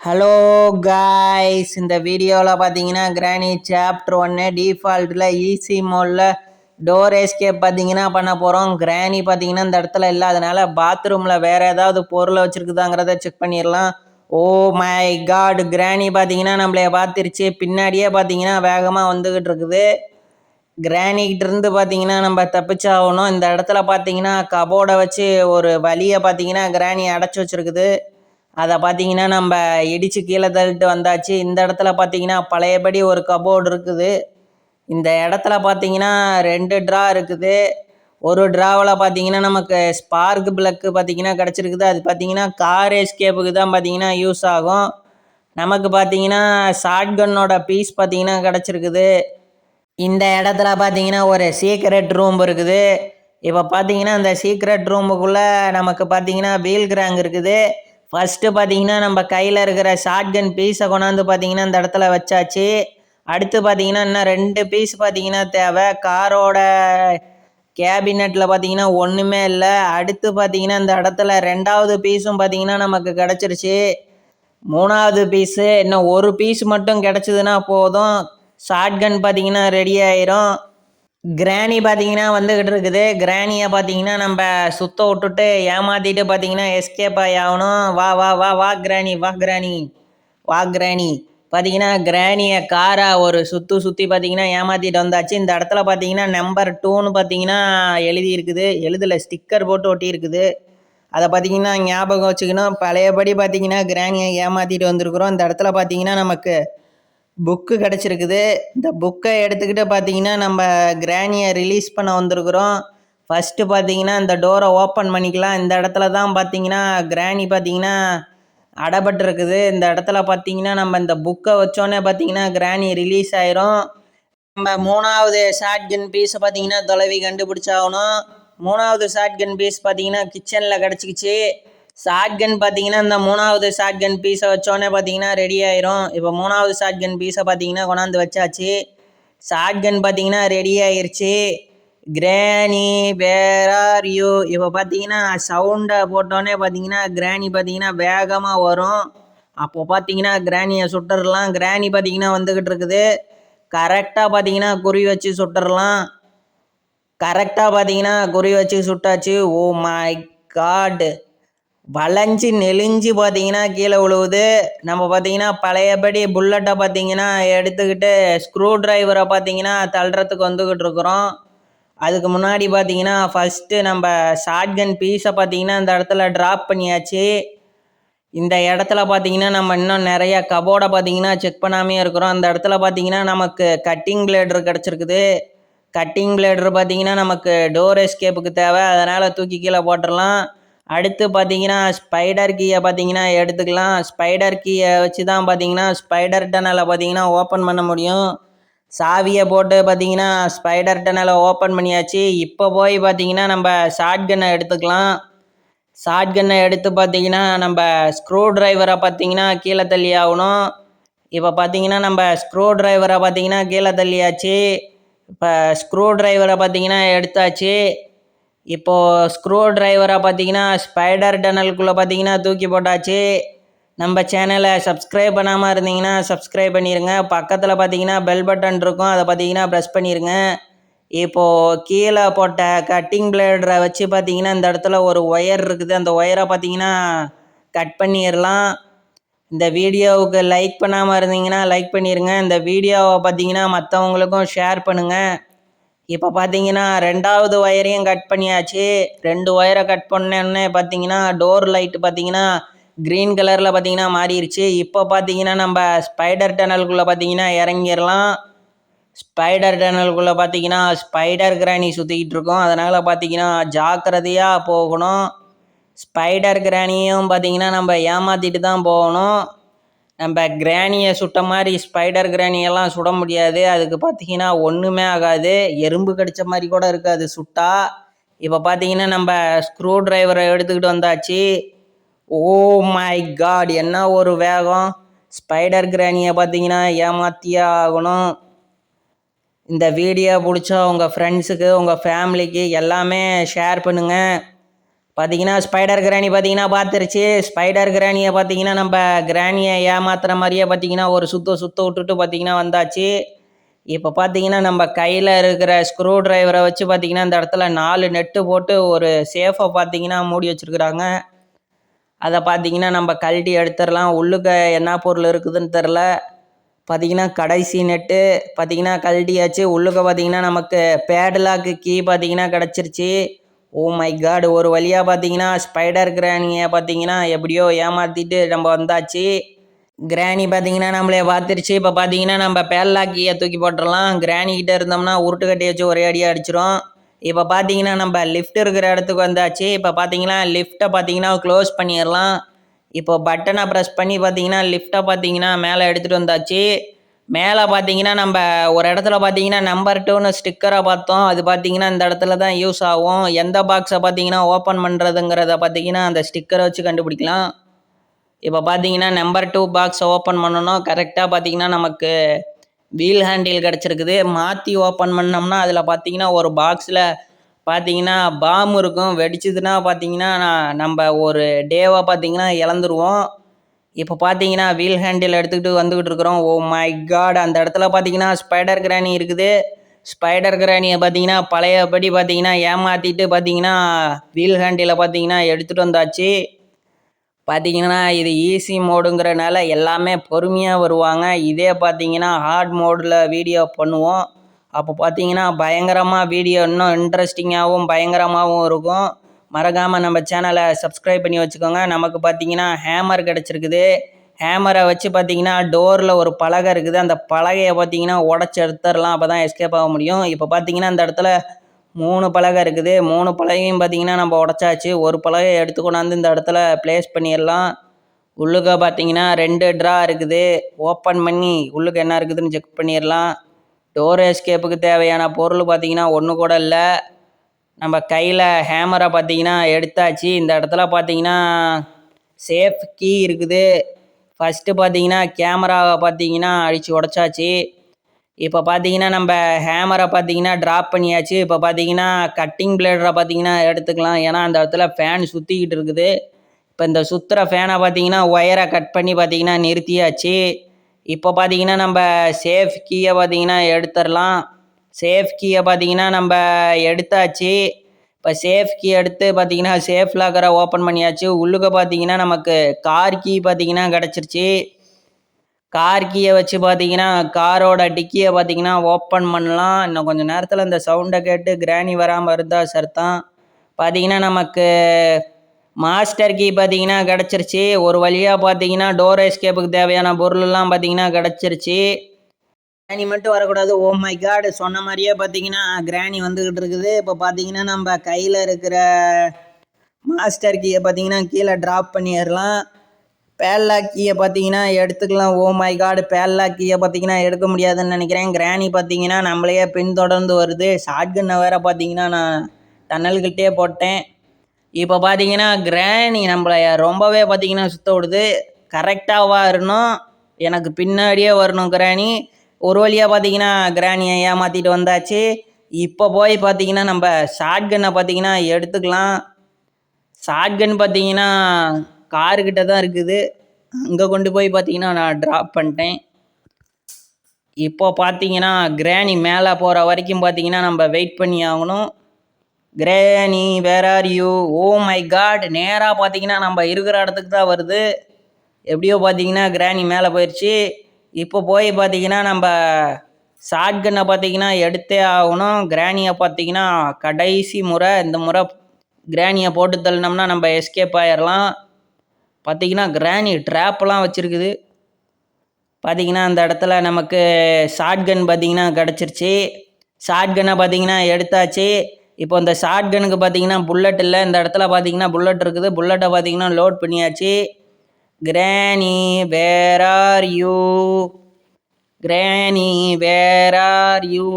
Hello guys, இந்த வீடியோவில் பார்த்தீங்கன்னா கிராணி சாப்டர் 1 டிஃபால்ட்டில் ஈஸி மோடில் டோர் எஸ்கேப் பார்த்தீங்கன்னா பண்ண போகிறோம். கிராணி பார்த்தீங்கன்னா இந்த இடத்துல இல்லாதனால பாத்ரூமில் வேறு ஏதாவது பொருளை வச்சுருக்குதாங்கிறத செக் பண்ணிடலாம். ஓ மை காட், கிராணி பார்த்தீங்கன்னா நம்மளைய பார்த்துருச்சு. பின்னாடியே பார்த்தீங்கன்னா வேகமாக வந்துக்கிட்டு இருக்குது. கிராணிக்கிட்ட இருந்து பார்த்தீங்கன்னா நம்ம தப்பிச்சாகணும். இந்த இடத்துல பார்த்தீங்கன்னா கபோர்டை வச்சு ஒரு வழியை பார்த்தீங்கன்னா கிராணி அடைச்சி வச்சுருக்குது. அதை பார்த்தீங்கன்னா நம்ம இடித்து கீழே தள்ளிட்டு வந்தாச்சு. இந்த இடத்துல பார்த்தீங்கன்னா பழையபடி ஒரு கபோர்டு இருக்குது. இந்த இடத்துல பார்த்தீங்கன்னா 2 ட்ரா இருக்குது. ஒரு ட்ராவில் பார்த்தீங்கன்னா நமக்கு ஸ்பார்க் பிளக்கு பார்த்தீங்கன்னா கிடச்சிருக்குது. அது பார்த்தீங்கன்னா கார் எஸ்கேப்புக்கு தான் பார்த்தீங்கன்னா யூஸ் ஆகும். நமக்கு பார்த்தீங்கன்னா ஷாட்கன்னோட பீஸ் பார்த்தீங்கன்னா கிடச்சிருக்குது. இந்த இடத்துல பார்த்தீங்கன்னா ஒரு சீக்ரெட் ரூம் இருக்குது. இப்போ பார்த்தீங்கன்னா இந்த சீக்ரெட் ரூமுக்குள்ளே நமக்கு பார்த்தீங்கன்னா வீல் கிராங் இருக்குது. ஃபஸ்ட்டு பார்த்தீங்கன்னா நம்ம கையில் இருக்கிற ஷாட்கன் பீஸை கொண்டாந்து பார்த்தீங்கன்னா இந்த இடத்துல வச்சாச்சு. அடுத்து பார்த்தீங்கன்னா இன்னும் 2 பீஸ் பார்த்தீங்கன்னா தேவை. காரோட கேபினெட்டில் பார்த்தீங்கன்னா ஒன்றுமே இல்லை. அடுத்து பார்த்தீங்கன்னா இந்த இடத்துல 2வது பீஸும் பார்த்தீங்கன்னா நமக்கு கிடச்சிருச்சு. 3வது பீஸு இன்னும் ஒரு பீஸ் மட்டும் கிடச்சிதுன்னா போதும், ஷாட்கன் பார்த்தீங்கன்னா ரெடி ஆயிரும். கிராணி பார்த்தீங்கன்னா வந்துக்கிட்டு இருக்குது. கிராணியை பார்த்தீங்கன்னா நம்ம சுத்த விட்டுட்டு ஏமாற்றிட்டு பார்த்தீங்கன்னா எஸ்கேப் ஆகணும். வா வா வா வா கிராணி, வா கிராணி, வா கிராணி. பார்த்தீங்கன்னா கிராணியை காரை ஒரு சுற்றி பார்த்தீங்கன்னா ஏமாற்றிட்டு வந்தாச்சு. இந்த இடத்துல பார்த்தீங்கன்னா நம்பர் 2ன்னு பார்த்தீங்கன்னா எழுதி இருக்குது. எழுதலை, ஸ்டிக்கர் போட்டு ஒட்டி இருக்குது. அதை பார்த்தீங்கன்னா ஞாபகம் வச்சுக்கணும். பழையபடி பார்த்தீங்கன்னா கிராணியை ஏமாற்றிட்டு வந்திருக்கிறோம். இந்த இடத்துல பார்த்தீங்கன்னா நமக்கு புக்கு கிடச்சிருக்குது. இந்த புக்கை எடுத்துக்கிட்டு பார்த்தீங்கன்னா நம்ம கிராணியை ரிலீஸ் பண்ண வந்திருக்கிறோம். ஃபஸ்ட்டு பார்த்தீங்கன்னா இந்த டோரை ஓப்பன் பண்ணிக்கலாம். இந்த இடத்துல தான் பார்த்தீங்கன்னா கிராணி பார்த்தீங்கன்னா அடைபட்டுருக்குது. இந்த இடத்துல பார்த்தீங்கன்னா நம்ம இந்த புக்கை வச்சோன்னே பார்த்தீங்கன்னா கிராணி ரிலீஸ் ஆயிரும். நம்ம 3வது ஷாட்கன் பீஸை பார்த்தீங்கன்னா தொலைவி கண்டுபிடிச்சாகணும். 3வது ஷாட்கன் பீஸ் பார்த்தீங்கன்னா கிச்சனில் கிடச்சிக்கிச்சு. ஷாட்கன் பார்த்தீங்கன்னா இந்த 3வது ஷாட்கன் பீஸை வச்சோன்னே பார்த்தீங்கன்னா ரெடி ஆயிரும். இப்போ 3வது ஷாட்கன் பீஸை பார்த்தீங்கன்னா கொண்டாந்து வச்சாச்சு. ஷாட்கன் பார்த்தீங்கன்னா ரெடி ஆயிடுச்சு. கிராணி வேர் ஆர் யூ. இப்போ பார்த்தீங்கன்னா சவுண்டை போட்டோன்னே பார்த்தீங்கன்னா கிராணி பார்த்தீங்கன்னா வேகமாக வரும். அப்போ பார்த்தீங்கன்னா கிராணியை சுட்டுடலாம். கிராணி பார்த்தீங்கன்னா வந்துக்கிட்டு இருக்குது. கரெக்டாக பார்த்தீங்கன்னா குறி வச்சு சுட்டுடலாம். கரெக்டாக பார்த்தீங்கன்னா குறி வச்சு சுட்டாச்சு. ஓ மை காட், வளைஞ்சி நெளிஞ்சு பார்த்தீங்கன்னா கீழே விழுவுது. நம்ம பார்த்தீங்கன்னா பழையபடி புல்லட்டை பார்த்தீங்கன்னா எடுத்துக்கிட்டு ஸ்க்ரூ டிரைவரை பார்த்தீங்கன்னா தள்ளுறதுக்கு வந்துக்கிட்டு இருக்கிறோம். அதுக்கு முன்னாடி பார்த்தீங்கன்னா ஃபஸ்ட்டு நம்ம ஷாட்கன் பீஸை பார்த்தீங்கன்னா இந்த இடத்துல ட்ராப் பண்ணியாச்சு. இந்த இடத்துல பார்த்தீங்கன்னா நம்ம இன்னும் நிறைய கபோர்டை பார்த்தீங்கன்னா செக் பண்ணாமே இருக்கிறோம். அந்த இடத்துல பார்த்தீங்கன்னா நமக்கு கட்டிங் பிளேடர் கிடச்சிருக்குது. கட்டிங் பிளேடர் பார்த்தீங்கன்னா நமக்கு டோர் எஸ்கேப்புக்கு தேவை, அதனால் தூக்கி கீழே போட்டுடலாம். அடுத்து பார்த்தீங்கன்னா ஸ்பைடர் கீயை பார்த்தீங்கன்னா எடுத்துக்கலாம். ஸ்பைடர் கீயை வச்சு தான் பார்த்தீங்கன்னா ஸ்பைடர் டனலை பார்த்தீங்கன்னா ஓப்பன் பண்ண முடியும். சாவியை போட்டு பார்த்தீங்கன்னா ஸ்பைடர் டனலை ஓப்பன் பண்ணியாச்சு. இப்போ போய் பார்த்தீங்கன்னா நம்ம ஷாட்கன்னை எடுத்துக்கலாம். ஷாட்கன்னை எடுத்து பார்த்தீங்கன்னா நம்ம ஸ்க்ரூ டிரைவரை பார்த்தீங்கன்னா கீழே தள்ளி ஆகணும். இப்போ பார்த்தீங்கன்னா நம்ம ஸ்க்ரூ டிரைவரை பார்த்தீங்கன்னா கீழே தள்ளியாச்சு. இப்போ ஸ்க்ரூ டிரைவரை பார்த்தீங்கன்னா எடுத்தாச்சு. இப்போது ஸ்க்ரூ டிரைவரை பார்த்தீங்கன்னா ஸ்பைடர் டனலுக்குள்ளே பார்த்தீங்கன்னா தூக்கி போட்டாச்சு. நம்ம சேனலை சப்ஸ்கிரைப் பண்ணாமல் இருந்தீங்கன்னா சப்ஸ்கிரைப் பண்ணிடுங்க. பக்கத்தில் பார்த்தீங்கன்னா பெல் பட்டன் இருக்கும், அதை பார்த்தீங்கன்னா ப்ரெஸ் பண்ணிடுங்க. இப்போது கீழே போட்ட கட்டிங் பிளேடரை வச்சு பார்த்தீங்கன்னா இந்த இடத்துல ஒரு ஒயர் இருக்குது. அந்த ஒயரை பார்த்தீங்கன்னா கட் பண்ணிடலாம். இந்த வீடியோவுக்கு லைக் பண்ணாமல் இருந்தீங்கன்னா லைக் பண்ணிடுங்க. இந்த வீடியோவை பார்த்தீங்கன்னா மற்றவங்களுக்கும் ஷேர் பண்ணுங்கள். இப்போ பார்த்தீங்கன்னா 2வது ஒயரையும் கட் பண்ணியாச்சு. 2 ஒயரை கட் பண்ணோன்னே பார்த்தீங்கன்னா டோர் லைட்டு பார்த்தீங்கன்னா க்ரீன் கலரில் பார்த்தீங்கன்னா மாறிடுச்சு. இப்போ பார்த்தீங்கன்னா நம்ம ஸ்பைடர் டனலுக்குள்ளே பார்த்தீங்கன்னா இறங்கிடலாம். ஸ்பைடர் டனலுக்குள்ளே பார்த்தீங்கன்னா ஸ்பைடர் கிராணி சுற்றிக்கிட்டு இருக்கோம், அதனால் பார்த்தீங்கன்னா ஜாக்கிரதையாக போகணும். ஸ்பைடர் கிராணியும் பார்த்தீங்கன்னா நம்ம ஏமாற்றிட்டு தான் போகணும். நம்ம கிராணியை சுட்ட மாதிரி ஸ்பைடர் கிராணியெல்லாம் சுட முடியாது. அதுக்கு பார்த்தீங்கன்னா ஒன்றுமே ஆகாது, எறும்பு கடித்த மாதிரி கூட இருக்காது சுட்டா. இப்போ பார்த்தீங்கன்னா நம்ம ஸ்க்ரூ டிரைவரை எடுத்துக்கிட்டு வந்தாச்சு. ஓ மை காட், என்ன ஒரு வேகம்! ஸ்பைடர் கிராணியை பார்த்தீங்கன்னா ஏமாற்றியே ஆகணும். இந்த வீடியோ பிடிச்சா உங்கள் ஃப்ரெண்ட்ஸுக்கு, உங்கள் ஃபேமிலிக்கு எல்லாமே ஷேர் பண்ணுங்கள். பார்த்தீங்கன்னா ஸ்பைடர் கிராணி பார்த்தீங்கன்னா பார்த்துருச்சு. ஸ்பைடர் கிராணியை பார்த்தீங்கன்னா நம்ம கிராணியை ஏமாத்துற மாதிரியே பார்த்தீங்கன்னா ஒரு சுத்த விட்டுட்டு பார்த்தீங்கன்னா வந்தாச்சு. இப்போ பார்த்தீங்கன்னா நம்ம கையில் இருக்கிற ஸ்க்ரூ டிரைவரை வச்சு பார்த்தீங்கன்னா இந்த இடத்துல 4 நெட்டு போட்டு ஒரு சேஃபை பார்த்தீங்கன்னா மூடி வச்சுருக்குறாங்க. அதை பார்த்தீங்கன்னா நம்ம கழட்டி எடுத்துடலாம். உள்ளுக்க என்ன பொருள் இருக்குதுன்னு தெரில. பார்த்தீங்கன்னா கடைசி நெட்டு பார்த்தீங்கன்னா கழட்டியாச்சு. உள்ளுக்க பார்த்தீங்கன்னா நமக்கு பேட்லாக்கு கீ பார்த்தீங்கன்னா கிடச்சிருச்சு. Oh my god! ஒரு வழியாக பார்த்தீங்கன்னா ஸ்பைடர் கிராணியை பார்த்தீங்கன்னா எப்படியோ ஏமாற்றிட்டு நம்ம வந்தாச்சு. கிராணி பார்த்தீங்கன்னா நம்மளே பார்த்துருச்சு. இப்போ பார்த்தீங்கன்னா நம்ம பேட்லாக்கியை தூக்கி போட்டுடலாம். கிராணிக்கிட்ட இருந்தோம்னா உருட்டு கட்டி வச்சு ஒரே அடியாக அடிச்சிடும். இப்போ பார்த்தீங்கன்னா நம்ம லிஃப்ட் இருக்கிற இடத்துக்கு வந்தாச்சு. இப்போ பார்த்தீங்கன்னா லிஃப்ட்டை பார்த்தீங்கன்னா க்ளோஸ் பண்ணிடலாம். இப்போ பட்டனை ப்ரெஸ் பண்ணி பார்த்தீங்கன்னா லிஃப்ட்டை பார்த்தீங்கன்னா மேலே எடுத்துகிட்டு வந்தாச்சு. மேலே பார்த்தீங்கன்னா நம்ம ஒரு இடத்துல பார்த்தீங்கன்னா நம்பர் 2ன்னு ஸ்டிக்கரை பார்த்தோம். அது பார்த்தீங்கன்னா இந்த இடத்துல தான் யூஸ் ஆகும். எந்த பாக்ஸை பார்த்தீங்கன்னா ஓப்பன் பண்ணுறதுங்கிறத பார்த்தீங்கன்னா அந்த ஸ்டிக்கரை வச்சு கண்டுபிடிக்கலாம். இப்போ பார்த்தீங்கன்னா நம்பர் 2 பாக்ஸை ஓப்பன் பண்ணணும். கரெக்டாக பார்த்தீங்கன்னா நமக்கு வீல் ஹேண்டில் கிடச்சிருக்குது. மாற்றி ஓப்பன் பண்ணோம்னா அதில் பார்த்தீங்கன்னா ஒரு பாக்ஸில் பார்த்தீங்கன்னா பாம் இருக்கும். வெடிச்சதுன்னா பார்த்தீங்கன்னா நம்ம ஒரு டேவை பார்த்தீங்கன்னா இழந்துருவோம். இப்போ பார்த்தீங்கன்னா வீல் ஹேண்டில் எடுத்துக்கிட்டு வந்துக்கிட்டு இருக்கிறோம். Oh my god! அந்த இடத்துல பார்த்தீங்கன்னா ஸ்பைடர் கிராணி இருக்குது. ஸ்பைடர் கிராணியை பார்த்தீங்கன்னா பழையபடி பார்த்தீங்கன்னா ஏமாற்றிட்டு பார்த்தீங்கன்னா வீல் ஹேண்டிலை பார்த்தீங்கன்னா எடுத்துகிட்டு வந்தாச்சு. பார்த்தீங்கன்னா இது ஈஸி மோடுங்கிறனால எல்லாமே பொறுமையாக வருவாங்க. இதே பார்த்தீங்கன்னா ஹார்ட் மோடில் வீடியோ பண்ணுவோம். அப்போ பார்த்தீங்கன்னா பயங்கரமாக வீடியோ இன்னும் இன்ட்ரெஸ்டிங்காகவும் பயங்கரமாகவும் இருக்கும். மறக்காமல் நம்ம சேனலை சப்ஸ்கிரைப் பண்ணி வச்சுக்கோங்க. நமக்கு பார்த்தீங்கன்னா ஹேமர் கிடச்சிருக்குது. ஹேமரை வச்சு பார்த்தீங்கன்னா டோரில் ஒரு பலகை இருக்குது. அந்த பலகையை பார்த்தீங்கன்னா உடச்சி எடுத்துடலாம். அப்போ தான் எஸ்கேப் ஆக முடியும். இப்போ பார்த்தீங்கன்னா அந்த இடத்துல 3 பலகை இருக்குது. 3 பலகையும் பார்த்தீங்கன்னா நம்ம உடச்சாச்சு. ஒரு பலகையை எடுத்து கொண்டாந்து இந்த இடத்துல ப்ளேஸ் பண்ணிடலாம். உள்ளுக்க பார்த்தீங்கன்னா 2 ட்ரா இருக்குது. ஓப்பன் பண்ணி உள்ளுக்க என்ன இருக்குதுன்னு செக் பண்ணிடலாம். டோர் எஸ்கேப்புக்கு தேவையான பொருள் பார்த்தீங்கன்னா ஒன்று கூட இல்லை. நம்ம கையில் ஹேமரை பார்த்தீங்கன்னா எடுத்தாச்சு. இந்த இடத்துல பார்த்தீங்கன்னா சேஃப் கீ இருக்குது. ஃபஸ்ட்டு பார்த்தீங்கன்னா கேமராவை பார்த்தீங்கன்னா அடித்து உடச்சாச்சு. இப்போ பார்த்தீங்கன்னா நம்ம ஹேமரை பார்த்தீங்கன்னா ட்ராப் பண்ணியாச்சு. இப்போ பார்த்தீங்கன்னா கட்டிங் பிளேடரை பார்த்தீங்கன்னா எடுத்துக்கலாம். ஏன்னா அந்த இடத்துல ஃபேன் சுற்றிக்கிட்டு இருக்குது. இப்போ இந்த சுற்றுற ஃபேனை பார்த்தீங்கன்னா ஒயரை கட் பண்ணி பார்த்தீங்கன்னா நிறுத்தியாச்சு. இப்போ பார்த்தீங்கன்னா நம்ம சேஃப் கீயை பார்த்தீங்கன்னா எடுத்துடலாம். சேஃப் கீயை பார்த்தீங்கன்னா நம்ம எடுத்தாச்சு. இப்போ சேஃப் கீ எடுத்து பார்த்தீங்கன்னா சேஃப் லாக்கரை ஓப்பன் பண்ணியாச்சு. உள்ளுக்க பார்த்தீங்கன்னா நமக்கு கார் கீ பார்த்தீங்கன்னா கிடச்சிருச்சு. கார் கீயை வச்சு பார்த்தீங்கன்னா காரோட டிக்கியை பார்த்தீங்கன்னா ஓப்பன் பண்ணலாம். இன்னும் கொஞ்சம் நேரத்தில் இந்த சவுண்டை கேட்டு கிராணி வராமல் இருந்தால் சர்த்தம். பார்த்தீங்கன்னா நமக்கு மாஸ்டர் கீ பார்த்தீங்கன்னா கிடச்சிருச்சு. ஒரு வழியாக பார்த்தீங்கன்னா டோர் எஸ்கேப்புக்கு தேவையான பொருளெல்லாம் பார்த்தீங்கன்னா கிடச்சிருச்சு. கிராணி மட்டும் வரக்கூடாது. Oh my god! சொன்ன மாதிரியே பார்த்தீங்கன்னா கிராணி வந்துக்கிட்டு இருக்குது. இப்போ பார்த்தீங்கன்னா நம்ம கையில் இருக்கிற மாஸ்டர் கீயை பார்த்தீங்கன்னா கீழே ட்ராப் பண்ணிடலாம். பேட்லாக் கீயை பார்த்தீங்கன்னா எடுத்துக்கலாம். ஓ மை காட்! பேட்லாக் கீயை பார்த்தீங்கன்னா எடுக்க முடியாதுன்னு நினைக்கிறேன். கிராணி பார்த்தீங்கன்னா நம்மளையே பின்தொடர்ந்து வருது. ஷாட்கன்னை வேறு பார்த்தீங்கன்னா நான் டன்னல்கிட்டே போட்டேன். இப்போ பார்த்தீங்கன்னா கிராணி நம்மளை ரொம்பவே பார்த்தீங்கன்னா சுத்த விடுது. கரெக்டாக வரணும், எனக்கு பின்னாடியே வரணும் கிராணி. ஒரு வழியாக பார்த்தீங்கன்னா கிராணியை ஏமாற்றிட்டு வந்தாச்சு. இப்போ போய் பார்த்தீங்கன்னா நம்ம ஷாட்கன்னை பார்த்தீங்கன்னா எடுத்துக்கலாம். ஷாட்கன் பார்த்தீங்கன்னா காருக்கிட்ட தான் இருக்குது. அங்கே கொண்டு போய் பார்த்தீங்கன்னா நான் ட்ராப் பண்ணிட்டேன். இப்போ பார்த்தீங்கன்னா கிராணி மேலே போகிற வரைக்கும் பார்த்தீங்கன்னா நம்ம வெயிட் பண்ணி ஆகணும். Granny where are you? Oh my god! நேராக பார்த்தீங்கன்னா நம்ம இருக்கிற இடத்துக்கு தான் வருது. எப்படியோ பார்த்தீங்கன்னா கிராணி மேலே போயிடுச்சு. இப்போ போய் பார்த்தீங்கன்னா நம்ம ஷாட்கன்னை பார்த்தீங்கன்னா எடுத்தே ஆகணும். கிராணியை பார்த்தீங்கன்னா கடைசி முறை, இந்த முறை கிராணியை போட்டு தள்ளினோம்னா நம்ம எஸ்கேப் ஆயிடலாம். பார்த்தீங்கன்னா கிராணி ட்ராப்லாம் வச்சுருக்குது. பார்த்தீங்கன்னா அந்த இடத்துல நமக்கு ஷாட்கன் பார்த்தீங்கன்னா கிடச்சிருச்சு. ஷாட்கனை பார்த்தீங்கன்னா எடுத்தாச்சு. இப்போ இந்த ஷாட்கனுக்கு பார்த்தீங்கன்னா புல்லட் இல்லை. இந்த இடத்துல பார்த்தீங்கன்னா புல்லட் இருக்குது. புல்லட்டை பார்த்தீங்கன்னா லோட் பண்ணியாச்சு. கிராணி வேர் ஆர் யூ? கிராணி வேர் ஆர் யூ?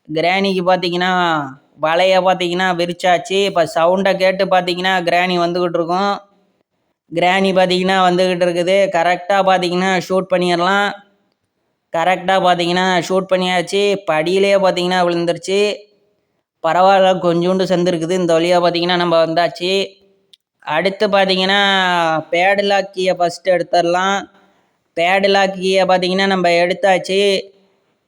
கிராணிக்கு பார்த்தீங்கன்னா வலையை பார்த்தீங்கன்னா விரிச்சாச்சு. இப்போ சவுண்டை கேட்டு பார்த்தீங்கன்னா கிராணி வந்துக்கிட்டு இருக்கும். கிராணி பார்த்தீங்கன்னா வந்துக்கிட்டு இருக்குது. கரெக்டாக பார்த்தீங்கன்னா ஷூட் பண்ணிடலாம். கரெக்டாக பார்த்தீங்கன்னா ஷூட் பண்ணியாச்சு. படியிலே பார்த்தீங்கன்னா விழுந்துருச்சு. பரவாயில்ல, கொஞ்சோண்டு செஞ்சுருக்குது. இந்த வழியாக பார்த்தீங்கன்னா நம்ம வந்தாச்சு. அடுத்து பார்த்தீங்கன்னா பேடுலாக் கீயை ஃபஸ்ட்டு எடுத்துடலாம். பேடுலாக் கீயை பார்த்தீங்கன்னா நம்ம எடுத்தாச்சு.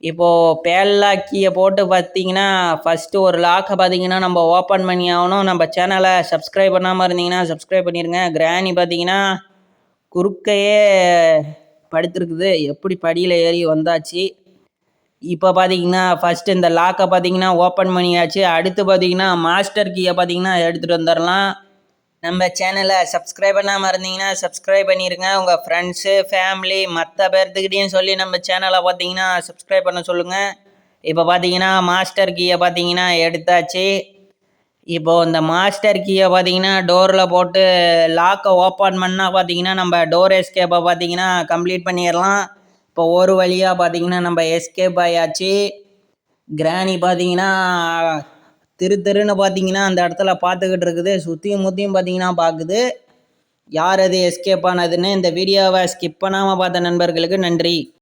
இப்போது பேடுலாக் கீயை போட்டு பார்த்தீங்கன்னா ஃபஸ்ட்டு ஒரு லாக்கை பார்த்தீங்கன்னா நம்ம ஓப்பன் பண்ணி ஆகணும். நம்ம சேனலை சப்ஸ்கிரைப் பண்ணாமல் இருந்தீங்கன்னா சப்ஸ்கிரைப் பண்ணிடுங்க. கிராணி பார்த்தீங்கன்னா குறுக்கையே படுத்துருக்குது. எப்படி படியில் ஏறி வந்தாச்சு. இப்போ பார்த்தீங்கன்னா ஃபஸ்ட்டு இந்த லாக்கை பார்த்தீங்கன்னா ஓப்பன் பண்ணியாச்சு. அடுத்து பார்த்தீங்கன்னா மாஸ்டர் கீயை பார்த்தீங்கன்னா எடுத்துகிட்டு வந்துடலாம். நம்ம சேனலை சப்ஸ்கிரைப் பண்ணாமல் இருந்தீங்கன்னா சப்ஸ்கிரைப் பண்ணிடுங்க. உங்கள் ஃப்ரெண்ட்ஸு, ஃபேமிலி மற்ற பேர்த்துக்கிட்டையும் சொல்லி நம்ம சேனலை பார்த்தீங்கன்னா சப்ஸ்கிரைப் பண்ண சொல்லுங்கள். இப்போ பார்த்தீங்கன்னா மாஸ்டர் கீயை பார்த்தீங்கன்னா எடுத்தாச்சு. இப்போது இந்த மாஸ்டர் கீயை பார்த்தீங்கன்னா டோரில் போட்டு லாக்கை ஓப்பன் பண்ணால் பார்த்தீங்கன்னா நம்ம டோர் எஸ்கேப்பை பார்த்தீங்கன்னா கம்ப்ளீட் பண்ணிடலாம். இப்போ ஒரு வழியாக பார்த்தீங்கன்னா நம்ம எஸ்கேப் ஆயாச்சு. கிராணி பார்த்தீங்கன்னா திருன்னு பார்த்தீங்கன்னா அந்த இடத்துல பார்த்துக்கிட்டு இருக்குது. சுற்றியும் முற்றியும் பார்த்தீங்கன்னா பார்க்குது. யார் அது எஸ்கேப் ஆனதுன்னு. இந்த வீடியோவை ஸ்கிப் பண்ணாமல் பார்த்த நண்பர்களுக்கு நன்றி.